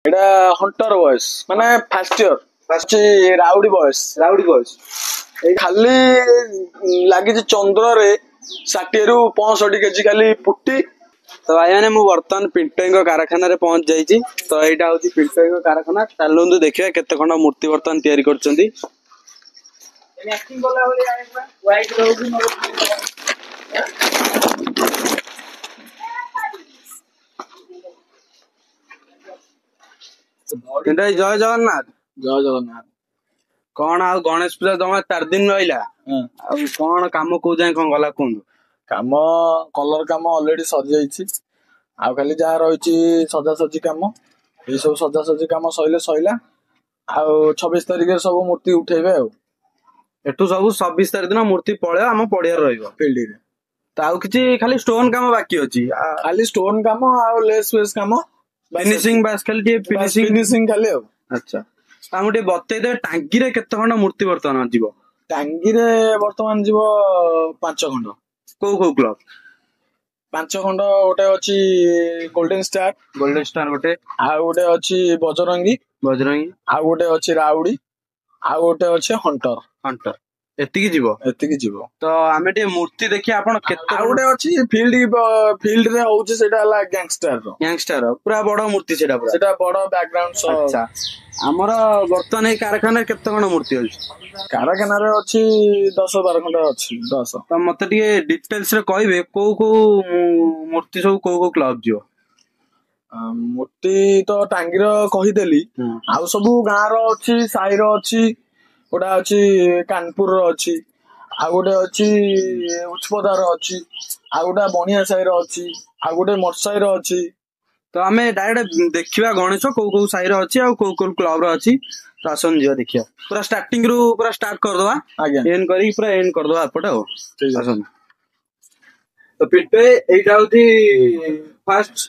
এটা ହଣ୍ଟର ବୟସ ମାନେ ଫାର୍ଷ୍ଟ ଇୟର ଅଛି ରାଉଡି ବୟସ ଖାଲି ଲାଗିଛି ଚନ୍ଦ୍ରରେ 60 ରୁ 65 କେଜି ଖାଲି ପୁଟି। ତ ଭାଇ ମାନେ ମୁଁ ବର୍ତ୍ତମାନ ପିଣ୍ଟୁଙ୍କ କାରଖାନାରେ ପହଞ୍ଚି ଯାଇଛି। ତ ଏଇଟା ହଉଛି ପିଣ୍ଟୁଙ୍କ କାରଖାନା। ଚାଲନ୍ତୁ ଦେଖିବା କେତେ ଖଣ୍ଡ ମୂର୍ତ୍ତି ବର୍ତ୍ତମାନ ତିଆରି କରୁଛନ୍ତି। ଜୟ ଜଗନ୍ନାଥ। ଜୟ ଜଗନ୍ନାଥ। କଣ ଆଉ ଗଣେଶ ପୂଜା ଜମା 4 ଦିନ ରହିଲା, ଆଉ କଣ କାମ କୋଉ ଯାଏଁ କଣ ଗଲା କୁହନ୍ତୁ? କାମ କଲର କାମ ଅଲରେଡି ସରିଯାଇଛି, ଆଉ ଖାଲି ଯାହା ରହିଛି ସଜାସଜି କାମ। ଏଇ ସବୁ ସଜାସଜି କାମ ସଇଲା ଆଉ 26 ତାରିଖରେ ସବୁ ମୂର୍ତ୍ତି ଉଠେଇବେ। ଆଉ ଏଠୁ ସବୁ 26 ତାରିଖ ଦିନ ମୂର୍ତ୍ତି ପଳେଇବ, ଆମ ପଡିଆରେ ରହିବ ଫିଲ୍ଡରେ। ତ ଆଉ କିଛି ଖାଲି ଷ୍ଟୋନ କାମ ବାକି ଅଛି, ଖାଲି ଷ୍ଟୋନ କାମ ଆଉ ଲେସ୍ ଫେସ୍ କାମ, ଫିନିସିଂ ବାସ୍ ଖାଲି ଟିକେ ଫିନିସିଂ ଖାଲି। ଆଉ ଆଚ୍ଛା, ଆମକୁ ଟିକେ ବତେଇଦେ ଟାଙ୍ଗିରେ କେତେ ଖଣ୍ଡ ମୂର୍ତ୍ତି ବର୍ତ୍ତମାନ ଯିବ? ଟାଙ୍ଗିରେ ବର୍ତ୍ତମାନ ଯିବ 5 ଖଣ୍ଡ। କୋଉ କୋଉ କ୍ଲବ? 5 ଖଣ୍ଡ। ଗୋଟେ ଅଛି ଗୋଲ୍ଡେନ ଷ୍ଟାର ଗୋଟେ, ଆଉ ଗୋଟେ ଅଛି ବଜରଙ୍ଗୀ, ଆଉ ଗୋଟେ ଅଛି ରାଉଡି, ଆଉ ଗୋଟେ ଅଛି ହଣ୍ଟର। ଏତିକି ଯିବ। ତ ଆମେ ଟିକେ ମୂର୍ତ୍ତି ଦେଖି ଆପଣ କେତେ। ଆଉ ଗୋଟେ ଅଛି ଫିଲ୍ଡରେ ହଉଛି, ସେଇଟା ହେଲା ଗ୍ୟାଙ୍ଗଷ୍ଟାର ପୁରା ବଡ ମୂର୍ତ୍ତି ସେଟା ବଡ ବ୍ୟାକଗ୍ରାଉଣ୍ଡ ସହ। ଆଚ୍ଛା, ଆମର ବର୍ତ୍ତମାନ ଏଇ କାରଖାନାରେ କେତେ ଖଣ୍ଡ ମୂର୍ତ୍ତି ଅଛି? କାରଖାନାରେ ଅଛି 10-12 ଖଣ୍ଡ ଅଛି। 10। ତ ମତେ ଟିକେ ଡିଟେଲସ ରେ କହିବେ କୋଉ କୋଉ ମୂର୍ତ୍ତି ସବୁ କୋଉ କୋଉ କ୍ଲବ ଯିବ? ମୂର୍ତ୍ତି ତ ଟାଙ୍ଗିର କହିଦେଲି, ଆଉ ସବୁ ଗାଁର ଅଛି, ସାହିର ଅଛି। ଗୋଟେ ଅଛି କାନପୁରର ଅଛି, ଆଉ ଗୋଟେ ଅଛି ଉଚ୍ଚପଦାର ଅଛି, ଆଉ ଗୋଟେ ବଣିଆ ସାହିର ଅଛି, ଆଉ ଗୋଟେ ମଠସାହିର ଅଛି। ତ ଆମେ ଡାଇରେକ୍ଟ ଦେଖିବା ଗଣେଶ କୋଉ କୋଉ ସାହିର ଅଛି ଆଉ କୋଉ କୋଉ କ୍ଲବ ର ଅଛି। ତ ଆସନ୍ତୁ ଯିବା ଦେଖିବା, ପୁରା ଷ୍ଟାର୍ଟିଂ ରୁ ପୁରା ଷ୍ଟାର୍ଟ କରିଦବା। ଆଜ୍ଞା, ଏଣ୍ଡ କରିକି ପୁରା ଏଣ୍ଡ କରିଦବା ଏପଟେ। ଆଉ ଆସନ୍ତୁ। ତ ପିଣ୍ଟୁ ଏଇଟା ହଉଛି ଫାର୍ଷ୍ଟ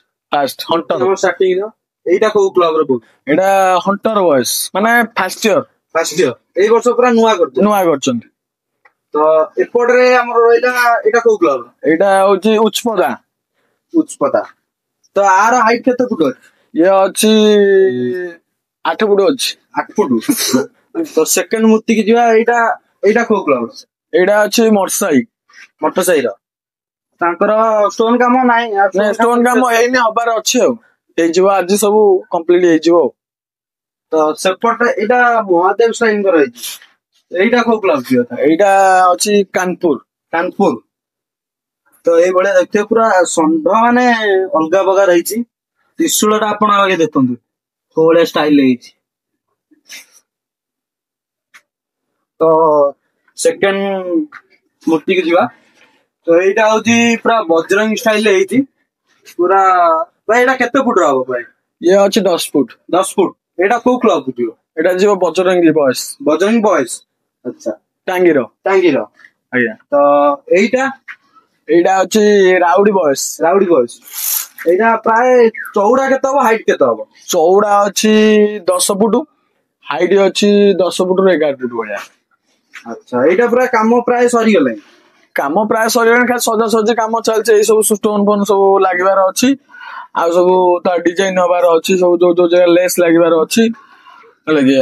ହଣ୍ଟର ଷ୍ଟାର୍ଟିଂ ର। ଏଇଟା କୋଉ କ୍ଲବ ର? ଏଇଟା ହଣ୍ଟର ବୟସ ମାନେ ଫାର୍ଷ୍ଟ ଇୟର। ଏଇ ବର୍ଷ ପୁରା ନୂଆ କରିଛନ୍ତି। ତ ଏପଟରେ ଆମର ରହିଲା, ଏଇଟା କୋଉ କ୍ଲବ? ଏଇଟା ହଉଛି ଉଚ୍ଚପଦା। ତ ଆର ହାଇଟ୍ କେତେ ଫୁଟ ଅଛି? ଇଏ ଅଛି 8 ଫୁଟ ଅଛି। 8 ଫୁଟ। ତ ସେକେଣ୍ଡ ମୂର୍ତ୍ତି କି ଯିବା। ଏଇଟା କୋଉ କ୍ଲବ? ଏଇଟା ଅଛି ମଠସାହି ର। ତାଙ୍କର ଷ୍ଟୋନ କାମ ନାହିଁ, ଷ୍ଟୋନ କାମ ହେଇନି, ହବାର ଅଛି। ଆଉ ହେଇଯିବ, ଆଜି ସବୁ କମ୍ପ୍ଲିଟ ହେଇଯିବ। ଆଉ ତ ସେପଟେ ଏଇଟା ମହାଦେବ ସାଇଙ୍କର ହେଇଛି। ଏଇଟା କୋଉ କ୍ଲବ ଯିବ? ଏଇଟା ଅଛି କାନପୁର। ତ ଏଇଭଳିଆ ଦେଖିବେ, ପୁରା ଷଣ୍ଢ ମାନେ ଅଲଗା ପ୍ରକାର ହେଇଛି। ତ୍ରିଶୂଳ ଟା ଆପଣ ଆଗେ ଦେଖନ୍ତୁ କୋଉ ଭଳିଆ ଷ୍ଟାଇଲ ହେଇଛି। ତ ସେକେଣ୍ଡ ମୂର୍ତ୍ତି କି ଯିବା। ତ ଏଇଟା ହଉଛି ପୁରା ବଜରଙ୍ଗୀ ଷ୍ଟାଇଲ ହେଇଛି ପୁରା। ଭାଇ ଏଇଟା କେତେ ଫୁଟ ହବ ଭାଇ? ଇଏ ଅଛି 10 ଫୁଟ। ଏଇଟା କୋଉ କ୍ଲବ କୁ ଯିବ? ଏଇଟା ଯିବ ବଜରଙ୍ଗୀ ବୟସ। ଆଚ୍ଛା, ଟାଙ୍ଗିର। ଆଜ୍ଞା। ତ ଏଇଟା ଅଛି ରାଉଡି ବୟସ। ଏଇଟା ପ୍ରାୟ ଚଉଡା କେତେ ହବ, ହାଇଟ୍ କେତେ ହବ? ଚଉଡା ଅଛି 10 ଫୁଟ, ହାଇଟ୍ ଅଛି 10 ଫୁଟରୁ 11 ଫୁଟ ଭଳିଆ। ଆଚ୍ଛା, ଏଇଟା ପୁରା କାମ ପ୍ରାୟ ସରିଗଲାଣି। ଖାଲି ସଜାସଜି କାମ ଚାଲିଛି। ଏଇ ସବୁ ଷ୍ଟୋନ ଫୋନ ସବୁ ଲାଗିବାର ଅଛି, ଆଉ ସବୁ ତା ଡିଜାଇନ ହବାର ଅଛି। ସବୁ ଯୋଉ ଜାଗା ଲେସ୍ ଲାଗିବାର ଅଛି।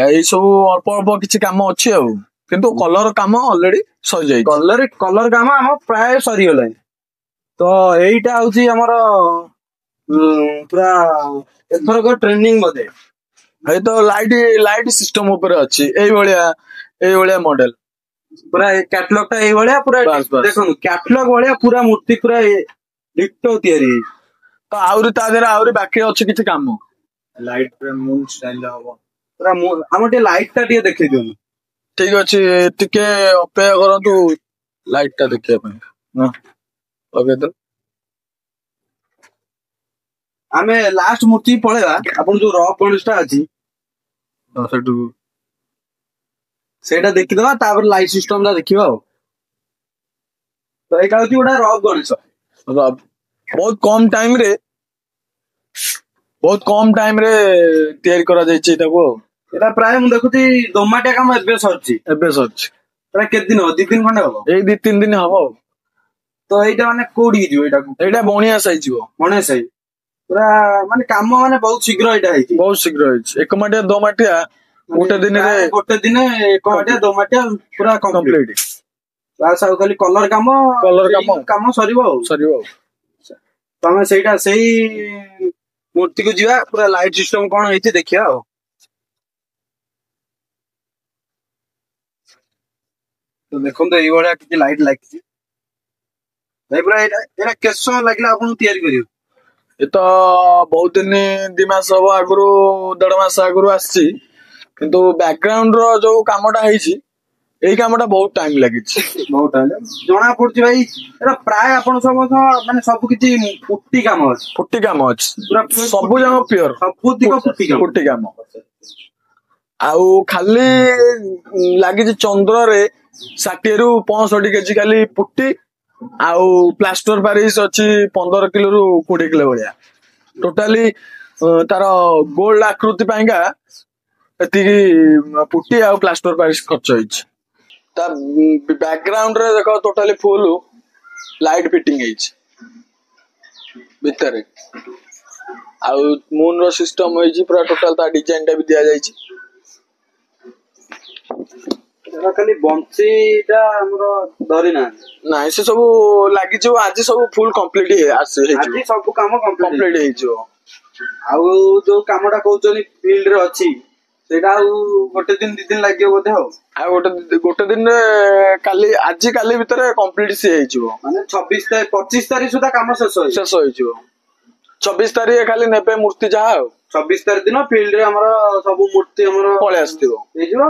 ଏଇ ସବୁ ଅଳ୍ପ କିଛି କାମ ଅଛି। ଆଉ କିନ୍ତୁ କଲର କାମ ଅଲରେଡି ସରିଯାଇଛି। କଲର କାମ ଆମ ପ୍ରାୟ ସରିଗଲାଣି। ତ ଏଇଟା ହଉଛି ଆମର ପୁରା ଏଥରକ ଟ୍ରେନିଂ ବୋଧେ। ଏଇ ତ ଲାଇଟ ସିଷ୍ଟମ ଉପରେ ଅଛି। ଏଇଭଳିଆ ମଡେଲ ପୁରା କ୍ୟାଟଲଗ ଟା ଏଇଭଳିଆ ପୁରା। ଦେଖନ୍ତୁ କ୍ୟାଟଲଗ ଭଳିଆ ପୁରା ମୂର୍ତ୍ତି ପୁରା ଡିଟୋ ତିଆରି ହେଇଛି। ତ ଆହୁରି ତା ଦେହରେ ଆହୁରି ବାକି ଅଛି କିଛି କାମ। ଲାଇଟ ମୁନ ଷ୍ଟାଇଲ ହବ ପୁରା। ଆମର ଟିକେ ଲାଇଟ ଟା ଟିକେ ଦେଖେଇ ଦିଅନ୍ତୁ। ଠିକ ଅଛି, ଟିକେ ଅପେକ୍ଷା କରନ୍ତୁ ଲାଇଟ ଟା ଦେଖିବା ପାଇଁ। ଆମେ ଲାଷ୍ଟ ମୂର୍ତ୍ତି ପଳେଇବା। ଆପଣ ଯୋଉ ରକ୍ ଗଣେଶ ଟା ଅଛି ସେଇଟା ଦେଖିଦବା, ତାପରେ ଲାଇଟ ସିଷ୍ଟମ ଟା ଦେଖିବା। ଆଉ ତ ଏଇଟା ହଉଛି ଗୋଟେ ରକ୍ ଗଣେଶ। ବହୁତ କମ ଟାଇମ ରେ ତିଆରି କରାଯାଇଛି ଏଟାକୁ। ଆଉ ଏଟା ପ୍ରାୟ ମୁଁ ଦେଖୁଛି ଦୋମାଟିଆ କାମ ଏବେ ସରିଛି। ଏଟା କେତେ ଦିନ ହବ? 2 ଦିନ ଖଣ୍ଡେ ହବ। ଏଇ 2-3 ଦିନ ହବ। ଆଉ ତ ଏଇଟା ମାନେ କୋଉଠିକି ଯିବ? ଏଇଟା ବଣିଆ ସାହି ଯିବ। ବଣିଆ ସାହି। ପୁରା ମାନେ କାମ ମାନେ ବହୁତ ଶୀଘ୍ର ଏଇଟା ହେଇଛି। ବହୁତ ଶୀଘ୍ର ହେଇଛି। 1 ମାଟିଆ 2 ମାଟିଆ ଗୋଟେ ଦିନେ 1 ମାଟିଆ 2 ମାଟିଆ ପୁରା କମ୍ପ୍ଲିଟ। ବାସ୍ ଆଉ ଖାଲି କଲର କାମ ସରିବ ଆଉ। ତମେ ସେଇ ମୂର୍ତ୍ତିକୁ ଯିବା। ପୁରା ଲାଇଟ ସିଷ୍ଟମ କଣ ହେଇଛି ଦେଖିବା ଆଉ। ତ ଦେଖନ୍ତୁ ଏଇଭଳିଆ କିଛି ଲାଇଟ ଲାଗିଛି। ପୁରା ଏଇଟା କେତେ ସମୟ ଲାଗିଲା ଆପଣଙ୍କୁ ତିଆରି କରିବାକୁ? ଏ ତ ବହୁତ ଦିନ 2 ମାସ ହବ ଆଗରୁ 1.5 ମାସ ଆଗରୁ ଆସିଛି, କିନ୍ତୁ ବ୍ୟାକଗ୍ରାଉଣ୍ଡ ର ଯୋଉ କାମଟା ହେଇଛି ଏଇ କାମଟା ବହୁତ ଟାଇମ ଲାଗିଛି। ବହୁତ ଟାଇମ ଜଣା ପଡୁଛି ଭାଇ। ଏଟା ପ୍ରାୟ ଆପଣ ସମସ୍ତ ମାନେ ସବୁ କିଛି ପୁଟି କାମ ଅଛି। ସବୁ ଯାକ ପିଓର, ସବୁତିକ ପୁଟି କାମ। ଆଉ ଖାଲି ଲାଗିଛି ଚନ୍ଦ୍ରରେ 60 ରୁ 65 କେଜି ଖାଲି ପୁଟି, ଆଉ ପ୍ଲାଷ୍ଟର ପାରିସ ଅଛି 15 କିଲୋରୁ 20 କିଲୋ ଭଳିଆ। ଟୋଟାଲି ତାର ଗୋଲ୍ଡ ଆକୃତି ପାଇଁକା ଏତିକି ପୁଟି ଆଉ ପ୍ଲାଷ୍ଟର ପାରିସ ଖର୍ଚ୍ଚ ହେଇଛି। ତା ବ୍ୟାକଗ୍ରାଉଣ୍ଡ ରେ ଦେଖ ଟୋଟାଲି ଫୁଲ ଲାଇଟ ଫିଟିଂ ହେଇଛି ଭିତରେ। ଆଉ ମୁନ ର ସିଷ୍ଟମ ହେଇଛି ପୁରା। ଟୋଟାଲ ତା ଡିଜାଇନ ଟା ବି ଦିଆଯାଇଛି। ଖାଲି ବଂଶୀଟା ଆମର ଧରି ନାହାନ୍ତି। ନାଇଁ ସେ ସବୁ ଲାଗିଯିବ ଆଜି। ସବୁ ଫୁଲ କମ୍ପ୍ଲିଟ ହେଇଯିବ। ସବୁ କାମ କମ୍ପ୍ଲିଟ ହେଇଯିବ। ଆଉ ଯୋଉ କାମଟା କହୁଛନ୍ତି ଫିଲ୍ଡ ରେ ଅଛି, ସେଇଟା ଆଉ 1 ଦିନ 2 ଦିନ ଲାଗିବ ବୋଧେ। ଆଉ ଗୋଟେ ଦିନରେ ଆଜି କାଲି ଭିତରେ କମ୍ପ୍ଲିଟ ସିଏ ହେଇଯିବ। ମାନେ 25 ତାରିଖ ସୁଦ୍ଧା କାମ ଶେଷ ହେଇଯିବ। 24 ତାରିଖ ଖାଲି ନେବେ ମୂର୍ତ୍ତି ଯାହା। ଆଉ 24 ତାରିଖ ଦିନ ଫିଲ୍ଡ ରେ ଆମର ସବୁ ମୂର୍ତ୍ତି ଆମର ପଳେଇ ଆସିଥିବ ହେଇଯିବ।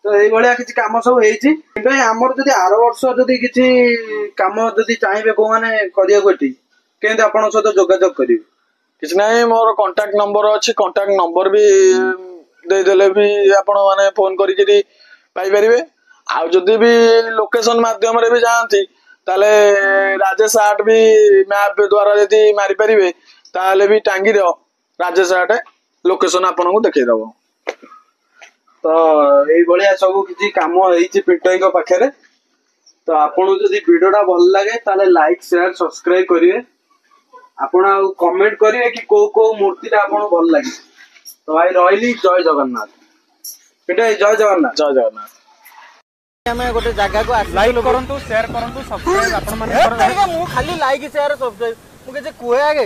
ତ ଏଇଭଳିଆ କିଛି କାମ ସବୁ ହେଇଛି। କିନ୍ତୁ ଆମର ଯଦି ଆର ବର୍ଷ ଯଦି କିଛି କାମ ଯଦି ଚାହିଁବେ କୋଉମାନେ କରିବାକୁ ଏଠି, କେମିତି ଆପଣଙ୍କ ସହିତ ଯୋଗାଯୋଗ କରିବେ? କିଛି ନାହିଁ, ମୋର କଣ୍ଟାକ୍ଟ ନମ୍ବର ଅଛି। କଣ୍ଟାକ୍ଟ ନମ୍ବର ବି ଦେଇଦେଲେ ବି ଆପଣ ମାନେ ଫୋନ କରିକି ପାଇପାରିବେ। ଆଉ ଯଦି ବି ଲୋକେସନ ମାଧ୍ୟମରେ ବି ଯାଆନ୍ତି, ତାହେଲେ ରାଜେଶ ଆର୍ଟ ବି ମ୍ୟାପ ଦ୍ଵାରା ଯଦି ମାରିପାରିବେ, ତାହେଲେ ବି ଟାଙ୍ଗିର ରାଜେଶ ଆର୍ଟ ଲୋକେସନ ଆପଣଙ୍କୁ ଦେଖେଇଦବ। ତ ଏଇଭଳିଆ ସବୁ କିଛି କାମ ହେଇଛି ପିଣ୍ଟୁ ଭାଇଙ୍କ ପାଖରେ। ତ ଆପଣଙ୍କୁ ଯଦି ଭିଡିଓଟା ଭଲ ଲାଗେ ତାହେଲେ ଲାଇକ୍, ସେୟାର, ସବସ୍କ୍ରାଇବ କରିବେ। ଆପଣ ଆଉ କମେଣ୍ଟ କରିବେ କି କୋଉ ମୂର୍ତ୍ତିଟା ଆପଣଙ୍କୁ ଭଲ ଲାଗେ। ତ ଭାଇ ରହିଲି, ଜୟ ଜଗନ୍ନାଥ। ପିଣ୍ଟୁ ଭାଇ ଜୟ ଜଗନ୍ନାଥ। ଜୟ ଜଗନ୍ନାଥ। ଆମେ ଗୋଟେ ଜାଗାକୁ ଲାଇକ୍ କରନ୍ତୁ, ସେୟାର କରନ୍ତୁ, ସବସ୍କ୍ରାଇବ ଆପଣ ମାନେ। ମୁଁ ଖାଲି ଲାଇକ୍, ସେୟାର, ସବସ୍କ୍ରାଇବ ମୁଁ କିଛି କୁହେ ଆଗେ।